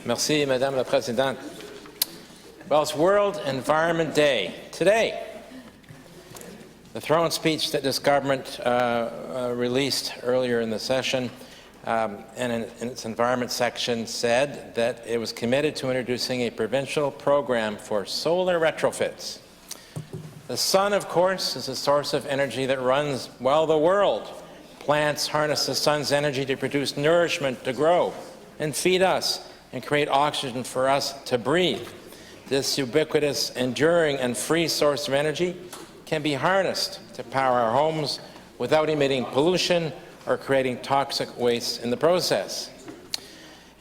Merci, Madame la Présidente. Well, it's World Environment Day today. The throne speech that this government released earlier in the session and in its environment section said that it was committed to introducing a provincial program for solar retrofits. The sun, of course, is a source of energy that runs while the world. Plants harness the sun's energy to produce nourishment to grow and feed us and create oxygen for us to breathe. This ubiquitous, enduring, and free source of energy can be harnessed to power our homes without emitting pollution or creating toxic waste in the process.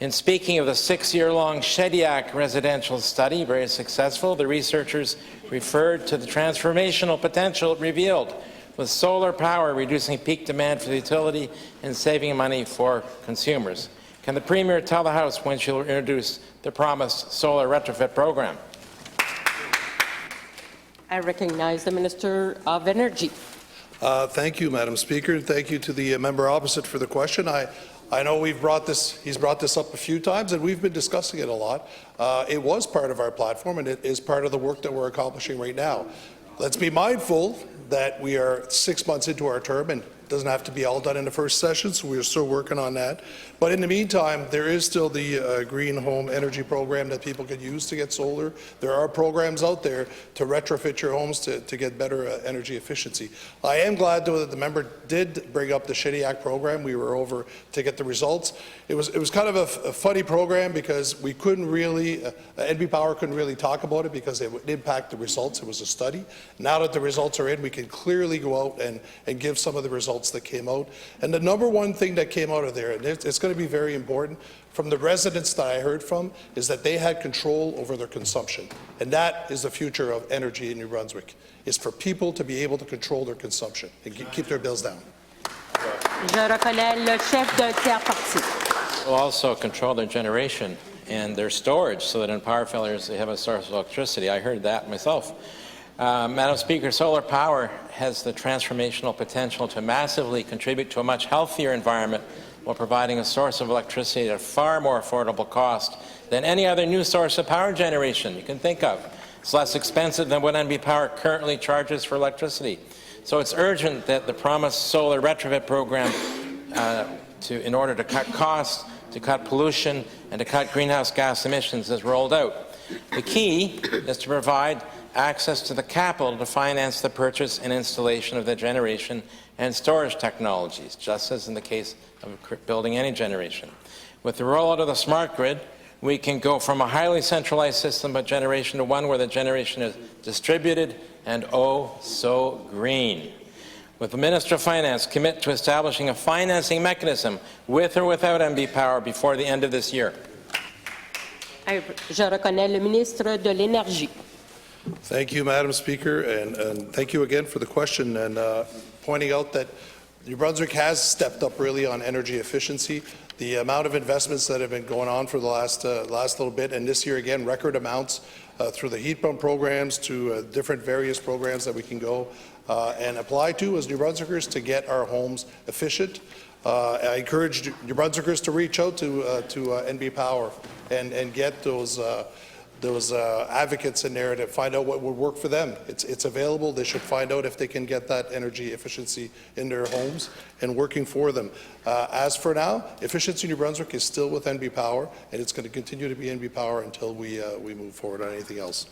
In speaking of the 6-year-long Shediac residential study, very successful, the researchers referred to the transformational potential it revealed, with solar power reducing peak demand for the utility and saving money for consumers. Can the Premier tell the House when she will introduce the promised solar retrofit program? I recognize the Minister of Energy. Thank you, Madam Speaker, and thank you to the member opposite for the question. I know he's brought this up a few times, and we've been discussing it a lot. It was part of our platform, and it is part of the work that we're accomplishing right now. Let's be mindful that we are 6 months into our term, and it doesn't have to be all done in the first session, so we're still working on that. But in the meantime, there is still the Green Home Energy Program that people can use to get solar. There are programs out there to retrofit your homes to get better energy efficiency. I am glad, though, that the member did bring up the Shediac program. We were over to get the results. It was kind of a funny program because we couldn't really, NB Power couldn't really talk about it because it would impact the results. It was a study. Now that the results are in, we can clearly go out and give some of the results that came out. And the number one thing that came out of there, and it's going to be very important, from the residents that I heard from, is that they had control over their consumption. And that is the future of energy in New Brunswick, is for people to be able to control their consumption and keep their bills down. Je reconnais le chef d'un tiers parti. Will also control their generation and their storage so that in power failures they have a source of electricity. I heard that myself. Madam Speaker, solar power has the transformational potential to massively contribute to a much healthier environment while providing a source of electricity at a far more affordable cost than any other new source of power generation you can think of. It's less expensive than what NB Power currently charges for electricity. So it's urgent that the promised solar retrofit program, in order to cut costs, to cut pollution, and to cut greenhouse gas emissions is rolled out. The key is to provide access to the capital to finance the purchase and installation of the generation and storage technologies, just as in the case of building any generation. With the rollout of the smart grid, we can go from a highly centralized system of generation to one where the generation is distributed and oh so green. With the Minister of Finance commit to establishing a financing mechanism with or without NB Power before the end of this year. Je reconnais le ministre de l'Énergie. Thank you, Madam Speaker, and thank you again for the question and pointing out that New Brunswick has stepped up really on energy efficiency. The amount of investments that have been going on for the last little bit, and this year again, record amounts through the heat pump programs to different various programs that we can go and apply to as New Brunswickers to get our homes efficient. I encourage New Brunswickers to reach out to NB Power and get those advocates in there to find out what would work for them. It's available. They should find out if they can get that energy efficiency in their homes and working for them. As for now, Efficiency New Brunswick is still with NB Power, and it's going to continue to be NB Power until we move forward on anything else.